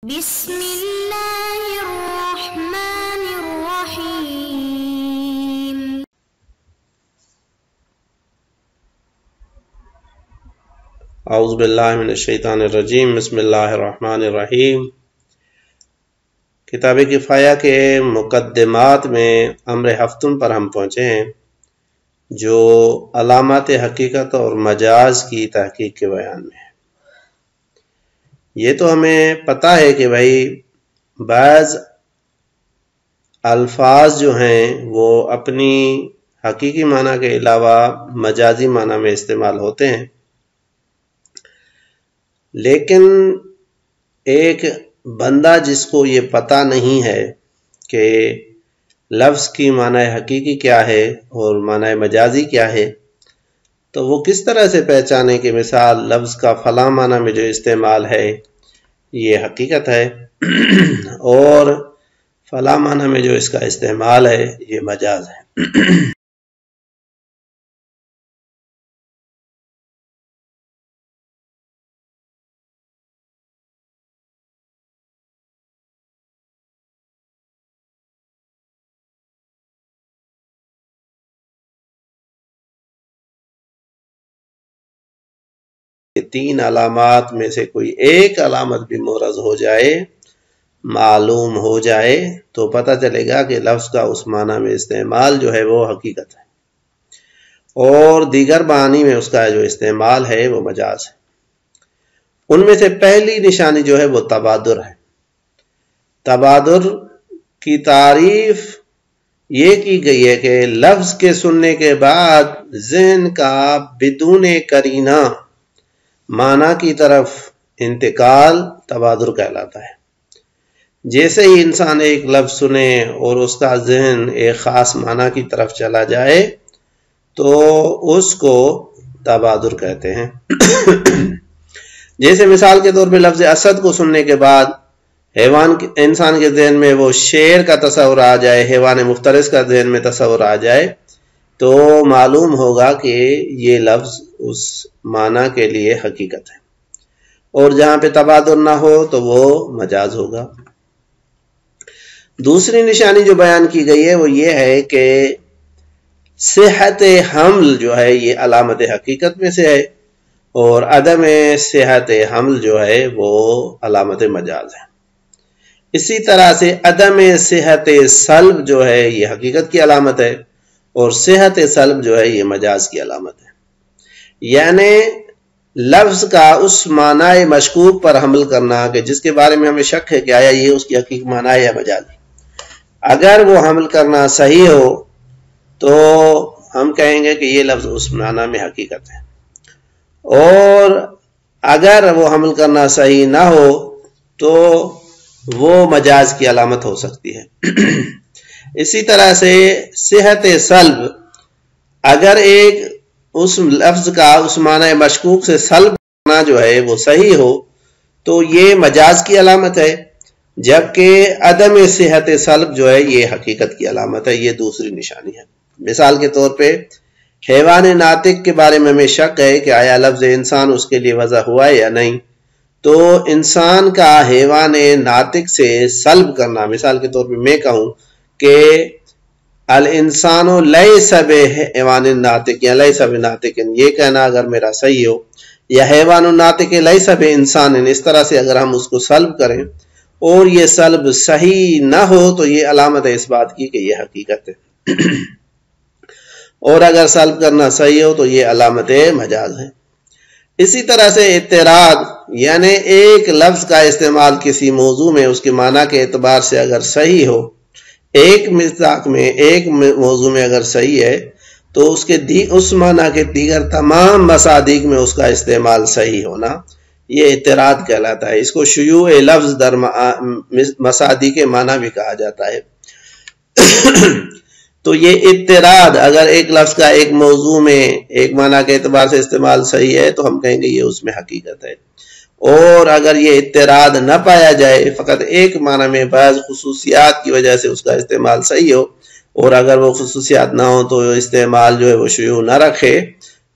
بسم اللہ الرحمن الرحیم۔ اعوذ باللہ من الشیطان الرجیم، بسم اللہ الرحمن الرحیم۔ کتاب کفایہ کے مقدمات میں امر ہفتم پر ہم پہنچے ہیں، جو علامات حقیقت اور مجاز کی تحقیق کے بیان میں ہے۔ یہ تو ہمیں پتہ ہے کہ بھائی بعض الفاظ جو ہیں وہ اپنی حقیقی معنی کے علاوہ مجازی معنی میں استعمال ہوتے ہیں، لیکن ایک بندہ جس کو یہ پتہ نہیں ہے کہ لفظ کی معنی حقیقی کیا ہے اور معنی مجازی کیا ہے، تو وہ کس طرح سے پہچانے کہ مثال لفظ کا فلاں معنی میں جو استعمال ہے یہ حقیقت ہے اور فلاں معنی میں جو اس کا استعمال ہے یہ مجاز ہے۔ تین علامات میں سے کوئی ایک علامت بھی محرز ہو جائے، معلوم ہو جائے، تو پتہ چلے گا کہ لفظ کا اس معنی میں استعمال جو ہے وہ حقیقت ہے اور دیگر معانی میں اس کا جو استعمال ہے وہ مجاز ہے۔ ان میں سے پہلی نشانی جو ہے وہ تبادر ہے۔ تبادر کی تعریف یہ کی گئی ہے کہ لفظ کے سننے کے بعد ذہن کا بدون قرینہ معنی کی طرف انتقال تبادر کہلاتا ہے۔ جیسے ہی انسان ایک لفظ سنے اور اس کا ذہن ایک خاص معنی کی طرف چلا جائے تو اس کو تبادر کہتے ہیں۔ جیسے مثال کے طور پہ لفظ اسد کو سننے کے بعد انسان کے ذہن میں وہ شیر کا تصور آ جائے، حیوان مفترس کا ذہن میں تصور آ جائے، تو معلوم ہوگا کہ یہ لفظ اس معنی کے لیے حقیقت ہے، اور جہاں پہ تبادر نہ ہو تو وہ مجاز ہوگا۔ دوسری نشانی جو بیان کی گئی ہے وہ یہ ہے کہ صحت حمل جو ہے یہ علامت حقیقت میں سے ہے، اور عدم صحت حمل جو ہے وہ علامت مجاز ہے۔ اسی طرح سے عدم صحت سلب جو ہے یہ حقیقت کی علامت ہے، اور صحت سلب جو ہے یہ مجاز کی علامت ہے۔ یعنی لفظ کا اس معنی مشکوک پر حمل کرنا کہ جس کے بارے میں ہمیں شک ہے کہ آیا یہ اس کی حقیقی معنی ہے یا مجازی، اگر وہ حمل کرنا صحیح ہو تو ہم کہیں گے کہ یہ لفظ اس معنی میں حقیقت ہے، اور اگر وہ حمل کرنا صحیح نہ ہو تو وہ مجاز کی علامت ہو سکتی ہے۔ اسی طرح سے صحت سلب، اگر ایک اس لفظ کا اس معنی مشکوک سے سلب کرنا جو ہے وہ صحیح ہو تو یہ مجاز کی علامت ہے، جبکہ عدم صحت سلب جو ہے یہ حقیقت کی علامت ہے۔ یہ دوسری نشانی ہے۔ مثال کے طور پہ حیوان ناطق کے بارے میں ہمیں شک ہے کہ آیا لفظ انسان اس کے لیے وضع ہوا ہے یا نہیں، تو انسان کا حیوان ناطق سے سلب کرنا، مثال کے طور پہ میں کہوں کہ الانسان لیس بحیوان ناطق یا لیس بناطق، یہ کہنا اگر میرا صحیح ہو، یا حیوان ناطق لیس بانسان، اس طرح سے اگر ہم اس کو سلب کریں اور یہ سلب صحیح نہ ہو تو یہ علامت ہے اس بات کی کہ یہ حقیقت ہے، اور اگر سلب کرنا صحیح ہو تو یہ علامت مجاز ہے۔ اسی طرح سے اعتراض، یعنی ایک لفظ کا استعمال کسی موضوع میں اس کے معنی کے اعتبار سے اگر صحیح ہو، ایک مصداق میں ایک موضوع میں اگر صحیح ہے تو اس معنی کے دیگر تمام مصادیق میں اس کا استعمال صحیح ہونا یہ اعتراض کہلاتا ہے۔ اس کو شیوع لفظ در مصادیق معنی بھی کہا جاتا ہے۔ تو یہ اعتراض، اگر ایک لفظ کا ایک موضوع میں ایک معنی کے اعتبار سے استعمال صحیح ہے تو ہم کہیں گے یہ اس میں حقیقت ہے، اور اگر یہ اعتراض نہ پایا جائے، فقط ایک معنی میں بعض خصوصیات کی وجہ سے اس کا استعمال صحیح ہو، اور اگر وہ خصوصیات نہ ہو تو استعمال جو ہے وہ شیوع نہ رکھے،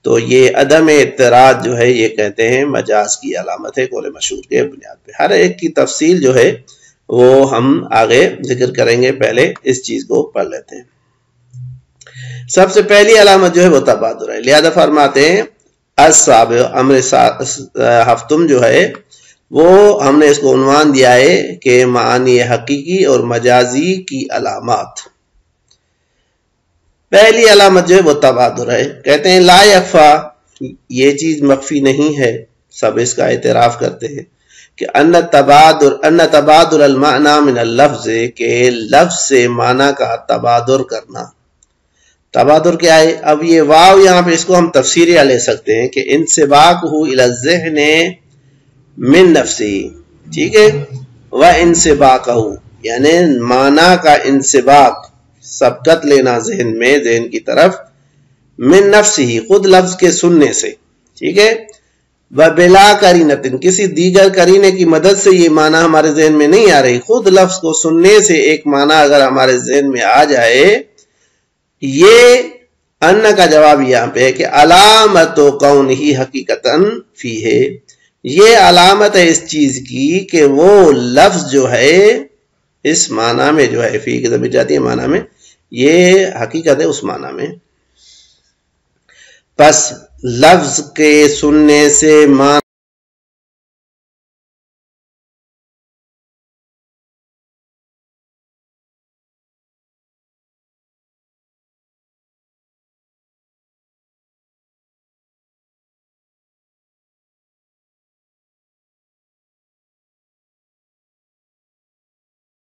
تو یہ عدم اعتراض جو ہے یہ کہتے ہیں مجاز کی علامت ہے قول مشہور کے بنیاد پہ. ہر ایک کی تفصیل جو ہے وہ ہم آگے ذکر کریں گے، پہلے اس چیز کو پڑھ لیتے ہیں. سب سے پہلی علامت جو ہے وہ تبادر ہے. لہذا فرماتے ہیں السابع امر ہفتم جو ہے وہ ہم نے اس کو عنوان دیا ہے کہ معنی حقیقی اور مجازی کی علامات. پہلی علامت جو ہے وہ تبادر ہے. کہتے ہیں لا یخفا، یہ چیز مخفی نہیں ہے، سب اس کا اعتراف کرتے ہیں کہ ان تبادر المعنی من اللفظ، کہ لفظ سے معنی کا تبادر کرنا. تبادر کیا ہے؟ اب یہ واو یہاں پہ اس کو ہم تفسیریہ لے سکتے ہیں کہ انسباقہ الی الذہن من نفسی، ٹھیک ہے، وانسباقہ یعنی معنی کا انسباق، سبقت لینا ذہن میں، ذہن کی طرف، من نفسی خود لفظ کے سننے سے، ٹھیک ہے، وبلا قرینۃ کسی دیگر قرینے کی مدد سے یہ معنی ہمارے ذہن میں نہیں آ رہی، خود لفظ کو سننے سے ایک معنی اگر ہمارے ذہن میں آ جائے. یہ ان کا جواب یہاں پہ ہے کہ علامت کونہ حقیقتاً فیہ، یہ علامت ہے اس چیز کی کہ وہ لفظ جو ہے اس معنی میں جو ہے فی کی ضمیر جاتی ہے معنی میں، یہ حقیقت ہے اس معنی میں. پس لفظ کے سننے سے معنی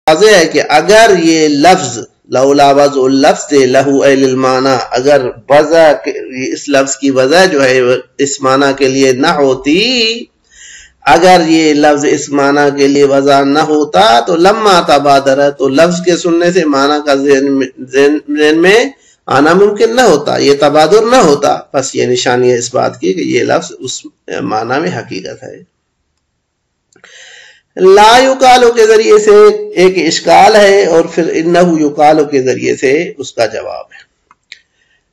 واضح ہے کہ اگر یہ لفظ لولا وضع اللفظ لہو ایل المعنی، اگر وضع اس لفظ کی وضع جو ہے اس معنی کے لیے نہ ہوتی، اگر یہ لفظ اس معنی کے لیے وضع نہ ہوتا تو لما تبادر، تو لفظ کے سننے سے معنی کا ذہن میں آنا ممکن نہ ہوتا، یہ تبادر نہ ہوتا. بس یہ نشانی ہے اس بات کی کہ یہ لفظ اس معنی میں حقیقت ہے. لا یقالو کے ذریعے سے ایک اشکال ہے اور پھر انہو یقالو کے ذریعے سے اس کا جواب ہے.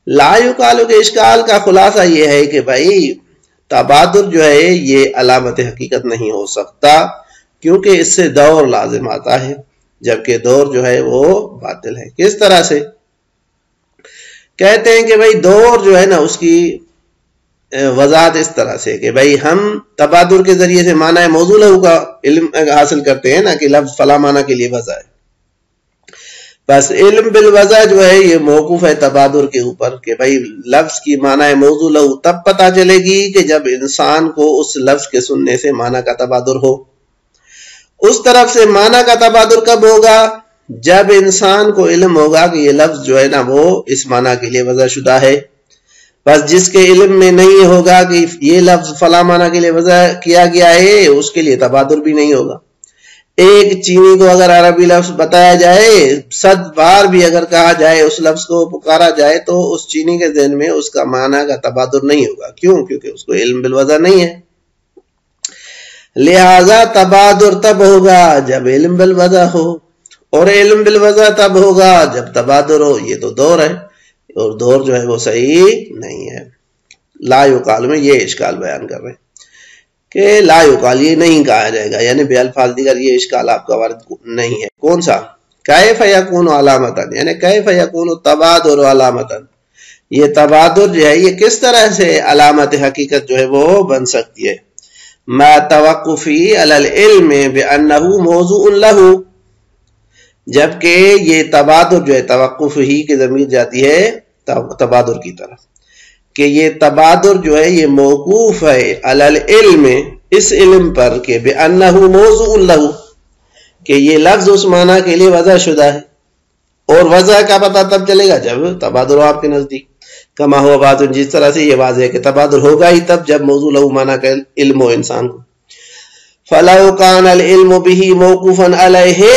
لا یقالو کے اشکال کا خلاصہ یہ ہے کہ بھائی تبادر جو ہے یہ علامت حقیقت نہیں ہو سکتا، کیونکہ اس سے دور لازم آتا ہے، جبکہ دور جو ہے وہ باطل ہے. کس طرح سے؟ کہتے ہیں کہ بھائی دور جو ہے نا اس کی وضاحت اس طرح سے کہ بھائی ہم تبادر کے ذریعے سے معنی موضوع لہو کا علم حاصل کرتے ہیں نا کہ لفظ فلاں معنی کے لیے وضع ہے. بس علم بالوضع جو ہے یہ موقوف ہے تبادر کے اوپر کہ بھائی لفظ کی معنی موضوع لہو تب پتہ چلے گی کہ جب انسان کو اس لفظ کے سننے سے معنی کا تبادر ہو. اس طرف سے معنی کا تبادر کب ہوگا؟ جب انسان کو علم ہوگا کہ یہ لفظ جو ہے نا وہ اس معنی کے لیے وضع شدہ ہے. بس جس کے علم میں نہیں ہوگا کہ یہ لفظ فلاں معنی کے لیے وضع کیا گیا ہے، اس کے لیے تبادر بھی نہیں ہوگا. ایک چینی کو اگر عربی لفظ بتایا جائے، 100 بار بھی اگر کہا جائے، اس لفظ کو پکارا جائے، تو اس چینی کے ذہن میں اس کا معنی کا تبادر نہیں ہوگا. کیوں؟ کیونکہ اس کو علم بالوضع نہیں ہے. لہذا تبادر تب ہوگا جب علم بالوضع ہو، اور علم بالوضع تب ہوگا جب تبادر ہو. یہ تو دور ہے، اور دور جو ہے وہ صحیح نہیں ہے. لا یقال میں یہ اشکال بیان کر رہے ہیں کہ لا یقال یہ نہیں کہا جائے گا، یعنی بے الفاظ دیگر یہ اشکال آپ کا وارد نہیں ہے. کون سا؟ کیف یکون علامتن، یعنی کیف یکون تبادر علامتن، یہ تبادر جو ہے یہ کس طرح سے علامت حقیقت جو ہے وہ بن سکتی ہے. ما توقفی علی العلم بانہ موضوع لہو، جبکہ یہ تبادر جو ہے توقف ہی کی ضمیر جاتی ہے تبادر کی طرف، کہ یہ تبادر جو ہے یہ موقوف ہے علی العلم، اس علم پر کہ بانہ موضوع لہو، کہ یہ لفظ اس معنی کے لیے وضع شدہ ہے. اور وضع کا پتہ تب چلے گا جب تبادر ہو آپ کے نزدیک. کما ہوا بات، جس طرح سے یہ واضح ہے کہ تبادر ہوگا ہی تب جب موضوع لہو معنی کا علم ہو انسان کو. فلو کان العلم به موقوفا علیہ،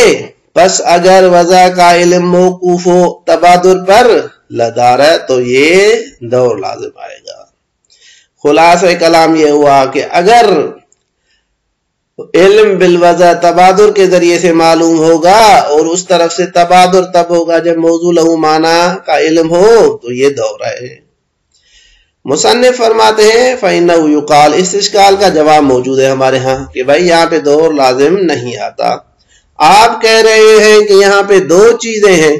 پس اگر وضع کا علم موقوف ہو تبادر پر، لدار تو یہ دور لازم آئے گا. خلاصہ کلام یہ ہوا کہ اگر علم بالوضع تبادر کے ذریعے سے معلوم ہوگا، اور اس طرف سے تبادر تب ہوگا جب موضوع لہو معنی کا علم ہو، تو یہ دور ہے. مصنف فرماتے ہیں فَإِنَّهُ يُقَال، اس اشکال کا جواب موجود ہے ہمارے ہاں کہ بھائی یہاں پہ دور لازم نہیں آتا. آپ کہہ رہے ہیں کہ یہاں پہ دو چیزیں ہیں،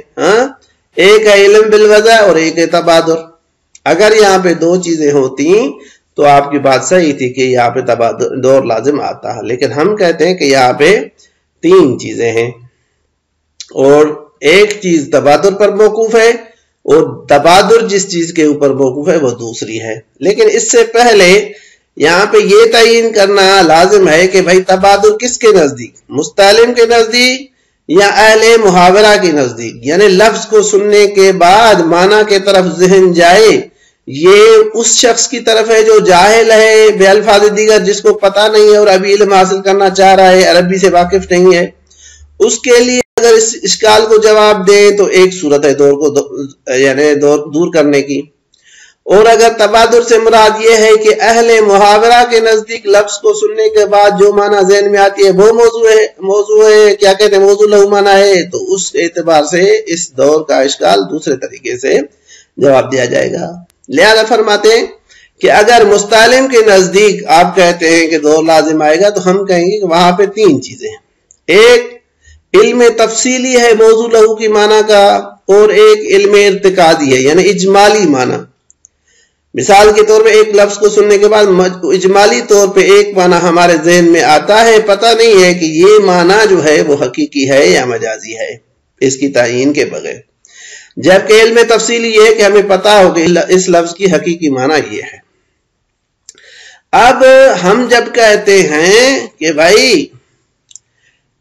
ایک ہے علم بالوضع اور ایک ہے تبادر. اگر یہاں پہ دو چیزیں ہوتی تو آپ کی بات صحیح تھی کہ یہاں پہ دور لازم آتا ہے، لیکن ہم کہتے ہیں کہ یہاں پہ تین چیزیں ہیں اور ایک چیز تبادر پر موقوف ہے اور تبادر جس چیز کے اوپر موقوف ہے وہ دوسری ہے. لیکن اس سے پہلے یہاں پہ یہ تعین کرنا لازم ہے کہ بھائی تبادر کس کے نزدیک، مستعلم کے نزدیک یا اہل محاورہ کے نزدیک، یعنی لفظ کو سننے کے بعد معنی کے طرف ذہن جائے، یہ اس شخص کی طرف ہے جو جاہل ہے بے الفاظ دیگر، جس کو پتہ نہیں ہے اور ابھی علم حاصل کرنا چاہ رہا ہے، عربی سے واقف نہیں ہے. اس کے لیے اگر اس اشکال کو جواب دیں تو ایک صورت ہے دور کو یعنی دور کرنے کی. اور اگر تبادر سے مراد یہ ہے کہ اہل محاورہ کے نزدیک لفظ کو سننے کے بعد جو معنی ذہن میں آتی ہے وہ موضوع ہے کیا کہتے ہیں موضوع لہو معنی ہے، تو اس اعتبار سے اس دور کا اشکال دوسرے طریقے سے جواب دیا جائے گا. لہذا فرماتے ہیں کہ اگر مستعلم کے نزدیک آپ کہتے ہیں کہ دور لازم آئے گا تو ہم کہیں گے کہ وہاں پہ تین چیزیں ہیں. ایک علم تفصیلی ہے موضوع لہو کی معنی کا، اور ایک علم ارتقادی ہے یعنی اجمالی معنی. مثال کے طور پہ ایک لفظ کو سننے کے بعد اجمالی طور پہ ایک معنی ہمارے ذہن میں آتا ہے، پتہ نہیں ہے کہ یہ معنی جو ہے وہ حقیقی ہے یا مجازی ہے اس کی تعین کے بغیر. جبکہ علم تفصیلی یہ ہے کہ ہمیں پتہ ہو کہ اس لفظ کی حقیقی معنی یہ ہے. اب ہم جب کہتے ہیں کہ بھائی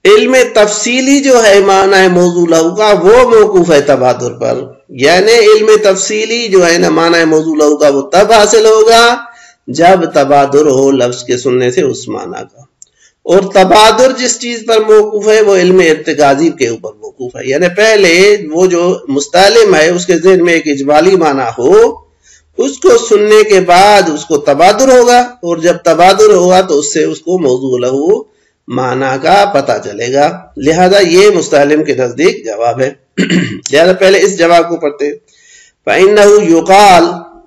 علم تفصیلی جو ہے معنی موضوع لہو کا وہ موقوف ہے تبادر پر، یعنی علم تفصیلی جو ہے نا معنی موضوع لہو کا وہ تب حاصل ہوگا جب تبادر ہو لفظ کے سننے سے اس معنی کا. اور تبادر جس چیز پر موقوف ہے وہ علم ارتقاضی کے اوپر موقوف ہے، یعنی پہلے وہ جو مستعلم ہے اس کے ذہن میں ایک اجمالی معنی ہو، اس کو سننے کے بعد اس کو تبادر ہوگا، اور جب تبادر ہوگا تو اس سے اس کو موضوع لہو معنی کا پتہ چلے گا. لہذا یہ مستعلم کے نزدیک جواب ہے. لہذا پہلے اس جواب کو پڑھتے ہیں. فَإِنَّهُ يُقَال،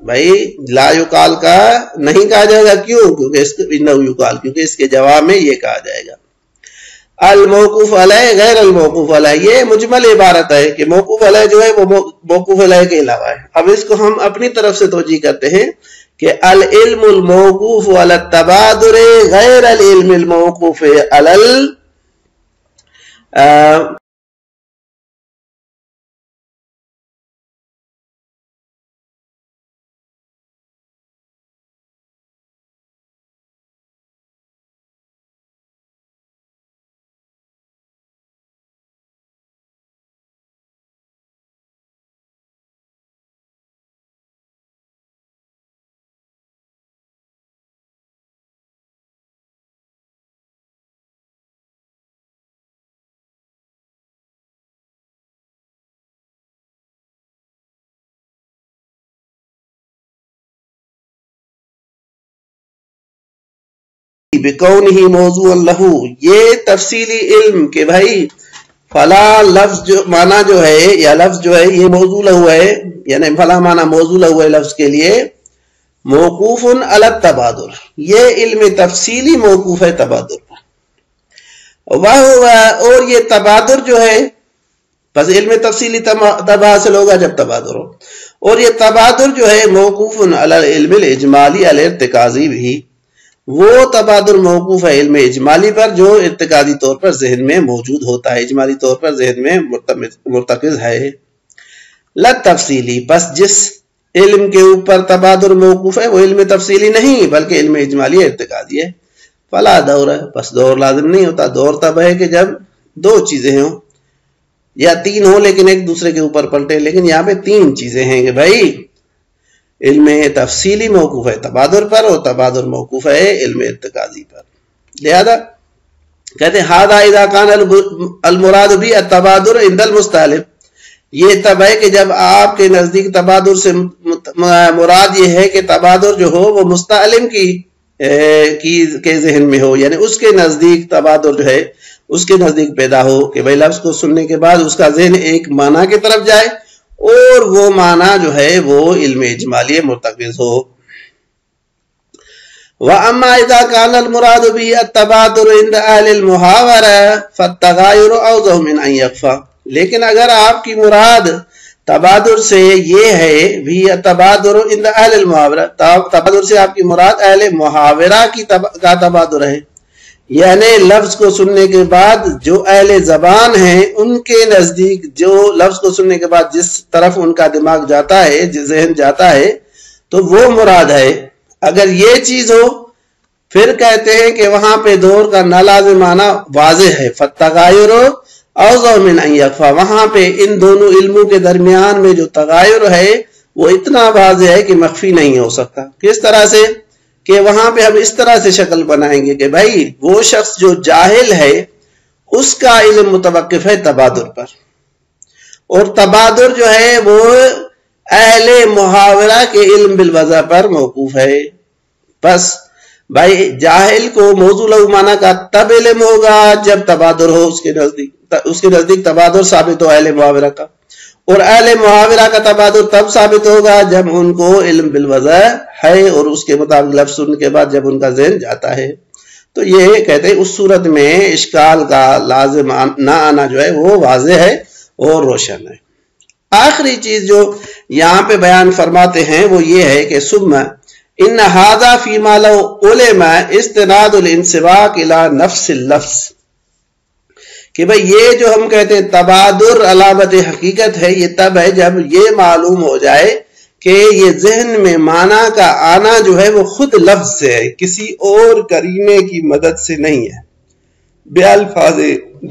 بھائی لا یقال کا نہیں کہا جائے گا، کیوں؟ کیونکہ اس کے جواب میں یہ کہا جائے گا الموقوف علیہ غیر الموقوف علیہ. یہ مجمل عبارت ہے کہ موقوف علیہ جو ہے وہ موقوف علیہ کے علاوہ ہے. اب اس کو ہم اپنی طرف سے توجیہ کرتے ہیں کہ العلم الموقوف علی التبادر غیر العلم الموقوف علی بِقَوْنِهِ موضوع لہو. یہ تفصیلی علم کہ بھائی فلاں لفظ جو معنی جو ہے یا لفظ جو ہے یہ موضوع لہو ہے، یعنی فلاں معنی موضوع لہو ہے لفظ کے لیے، موقوف علی التبادر، یہ علم تفصیلی موقوف ہے تبادر پر. اور یہ تبادر جو ہے بس علم تفصیلی تب حاصل ہوگا جب تبادر ہو، اور یہ تبادر جو ہے موقوف علی العلم الاجمالی علی ارتقاضی بھی، وہ تبادر موقوف ہے علم اجمالی پر جو ارتقاضی طور پر ذہن میں موجود ہوتا ہے، اجمالی طور پر ذہن میں مرتکز ہے. لا تفصیلی، بس جس علم کے اوپر تبادر موقوف ہے وہ علم تفصیلی نہیں بلکہ علم اجمالی ارتقاضی ہے. فلا دور ہے، بس دور لازم نہیں ہوتا. دور تب ہے کہ جب دو چیزیں ہوں یا تین ہوں لیکن ایک دوسرے کے اوپر پلٹے. لیکن یہاں پہ تین چیزیں ہیں کہ بھائی علم تفصیلی موقوف ہے تبادر پر اور تبادر موقوف ہے علم ارتقاضی پر. لہذا کہتے ہیں ہذا اذا کان المراد بھی التبادر عند المستعلم. یہ تب ہے کہ جب آپ کے نزدیک تبادر سے مراد یہ ہے کہ تبادر جو ہو وہ مستعلم کے ذہن میں ہو، یعنی اس کے نزدیک تبادر جو ہے اس کے نزدیک پیدا ہو کہ بھائی لفظ کو سننے کے بعد اس کا ذہن ایک معنی کی طرف جائے اور وہ معنی جو ہے وہ علم اجمالی مرتکز ہو. وَأَمَّا إِذَا كَانَ الْمُرَادُ بِهِ التَّبَادُرُ عِنْدَ أَهْلِ الْمُحَاوَرَةِ فَالتَّغَايُرُ أَوْضَحُ مِنْ أَنْ يَخْفَى. لیکن اگر آپ کی مراد تبادر سے یہ ہے بھی تبادر عند اہل المحاورہ، تبادر سے آپ کی مراد اہل محاورہ کا تبادر ہے، یعنی لفظ کو سننے کے بعد جو اہل زبان ہیں ان کے نزدیک جو لفظ کو سننے کے بعد جس طرف ان کا دماغ جاتا ہے، جس ذہن جاتا ہے تو وہ مراد ہے۔ اگر یہ چیز ہو پھر کہتے ہیں کہ وہاں پہ دور کا نالازم معنی واضح ہے، فَالتَّغَايُرُ اوضح من ان یخفیٰ، وہاں پہ ان دونوں علموں کے درمیان میں جو تغایر ہے وہ اتنا واضح ہے کہ مخفی نہیں ہو سکتا۔ کس طرح سے کہ وہاں پہ ہم اس طرح سے شکل بنائیں گے کہ بھائی وہ شخص جو جاہل ہے اس کا علم متوقف ہے تبادر پر، اور تبادر جو ہے وہ اہل محاورہ کے علم بالوضع پر موقوف ہے۔ بس بھائی جاہل کو موضوع لغو معنی کا تب علم ہوگا جب تبادر ہو اس کے نزدیک تبادر ثابت ہو اہل محاورہ کا، اور اہل محاورہ کا تبادر تب ثابت ہوگا جب ان کو علم بالوضع ہے اور اس کے مطابق لفظ سننے کے بعد جب ان کا ذہن جاتا ہے۔ تو یہ کہتے ہیں اس صورت میں اشکال کا لازم نہ آنا جو ہے وہ واضح ہے اور روشن ہے۔ آخری چیز جو یہاں پہ بیان فرماتے ہیں وہ یہ ہے کہ ثم ان ھذا فیما لو علم استناد الانسباق الى نفس اللفظ، کہ بھئی یہ جو ہم کہتے ہیں تبادر علامت حقیقت ہے، یہ تب ہے جب یہ معلوم ہو جائے کہ یہ ذہن میں معنی کا آنا جو ہے وہ خود لفظ سے ہے، کسی اور قرینے کی مدد سے نہیں ہے۔ بے الفاظ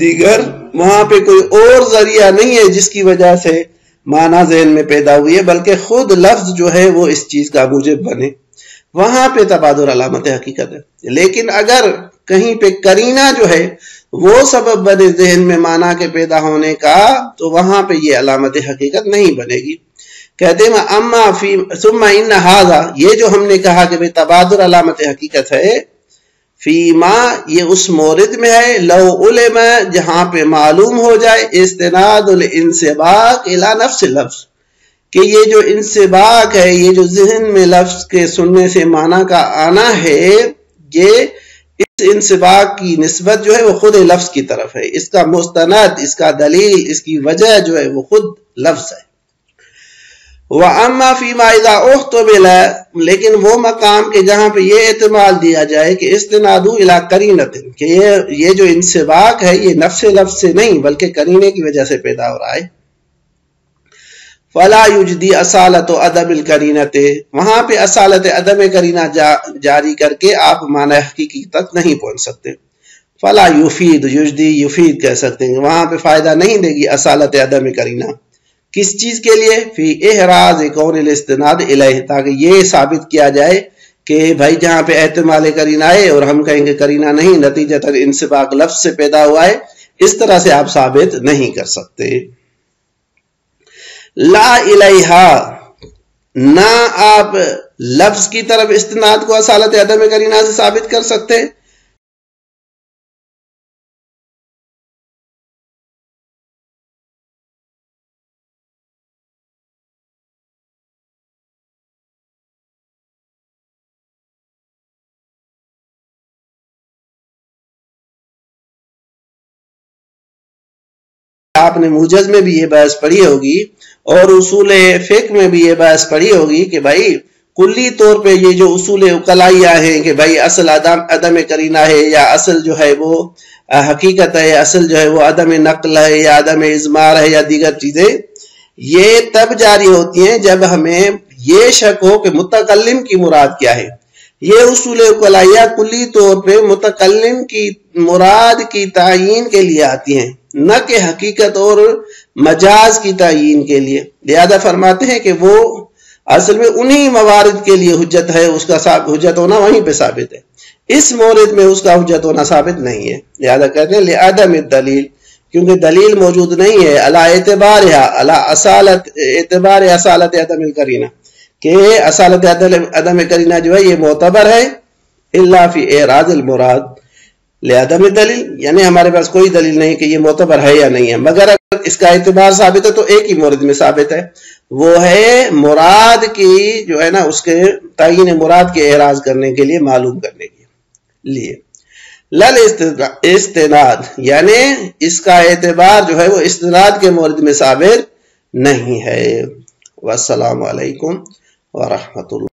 دیگر وہاں پہ کوئی اور ذریعہ نہیں ہے جس کی وجہ سے معنی ذہن میں پیدا ہوئی ہے، بلکہ خود لفظ جو ہے وہ اس چیز کا موجب بنے، وہاں پہ تبادر علامت حقیقت ہے۔ لیکن اگر کہیں پہ قرینہ جو ہے وہ سبب بنے ذہن میں معنی کے پیدا ہونے کا تو وہاں پہ یہ علامت حقیقت نہیں بنے گی۔ کہتے ہیں اما فی ثم ان ھذا، یہ جو ہم نے کہا کہ تبادر علامت حقیقت ہے، فیما یہ اس مورد میں ہے لو علم جہاں پہ معلوم ہو جائے استناد الانسباق الی نفس اللفظ، کہ یہ جو انسباق ہے، یہ جو ذہن میں لفظ کے سننے سے معنی کا آنا ہے، یہ اس انسباق کی نسبت جو ہے وہ خود لفظ کی طرف ہے، اس کا مستند، اس کا دلیل، اس کی وجہ جو ہے وہ خود لفظ ہے۔ وَأَمَّا فِي مَا إِذَا اُحْتُمِلَ، لیکن وہ مقام کہ جہاں پہ یہ احتمال دیا جائے کہ استنادو الی قرینۃ، کہ یہ جو انسباق ہے یہ نفس لفظ سے نہیں بلکہ قرینے کی وجہ سے پیدا ہو رہا ہے، فَلَا يُجْدِي اصالت عدم القرینۃ، وہاں پہ اصالت عدم قرینہ جاری کر کے آپ معنی حقیقی تک نہیں پہنچ سکتے۔ فَلَا يُفِيد، یجدی یفید کہہ سکتے ہیں، وہاں پہ فائدہ نہیں دے گی اصالت عدم قرینہ۔ کس چیز کے لیے؟ فی احراز کون الاستناد الیہ، تاکہ یہ ثابت کیا جائے کہ بھائی جہاں پہ احتمال قرینہ ہے اور ہم کہیں گے قرینہ نہیں، نتیجتاً انسباق لفظ سے پیدا ہوا ہے، اس طرح سے آپ ثابت نہیں کر سکتے۔ لا الیہا، نہ آپ لفظ کی طرف استناد کو اصالت عدم قرینہ سے ثابت کر سکتے، آپ نے موجز میں بھی یہ بحث پڑھی ہوگی اور اصول فقہ میں بھی یہ بحث پڑھی ہوگی کہ بھائی کلی طور پہ یہ جو اصول اقلائیہ ہیں کہ بھائی اصل عدم قرینہ ہے یا اصل جو ہے وہ حقیقت ہے، اصل جو ہے وہ عدم نقل ہے یا عدم اضمار ہے یا دیگر چیزیں، یہ تب جاری ہوتی ہیں جب ہمیں یہ شک ہو کہ متکلم کی مراد کیا ہے۔ یہ اصول اقلائیہ کلی طور پہ متکلم کی مراد کی تعیین کے لیے آتی ہیں، نہ کہ حقیقت اور مجاز کی تعیین کے لیے۔ لہذا فرماتے ہیں کہ وہ اصل میں انہی موارد کے لیے حجت ہے، اس کا حجت ہونا وہیں پہ ثابت ہے، اس مورد میں اس کا حجت ہونا ثابت نہیں ہے۔ لہذا کہتے ہیں لعدم الدلیل، کیونکہ دلیل موجود نہیں ہے، علی اعتبارها، علی اصالت اعتبار اصالت عدم القرینہ، کہ اصالت عدم قرینہ جو ہے یہ معتبر ہے، الا فی اعراض المراد لعدم الدلیل، یعنی ہمارے پاس کوئی دلیل نہیں کہ یہ معتبر ہے یا نہیں ہے، مگر اگر اس کا اعتبار ثابت ہے تو ایک ہی مورد میں ثابت ہے، وہ ہے مراد کی جو ہے نا اس کے تعین مراد کے اعراض کرنے کے لیے، معلوم کرنے کے لیے۔ لل استناد یعنی اس کا اعتبار جو ہے وہ استناد کے مورد میں ثابت نہیں ہے۔ والسلام علیکم ورحمۃ اللہ۔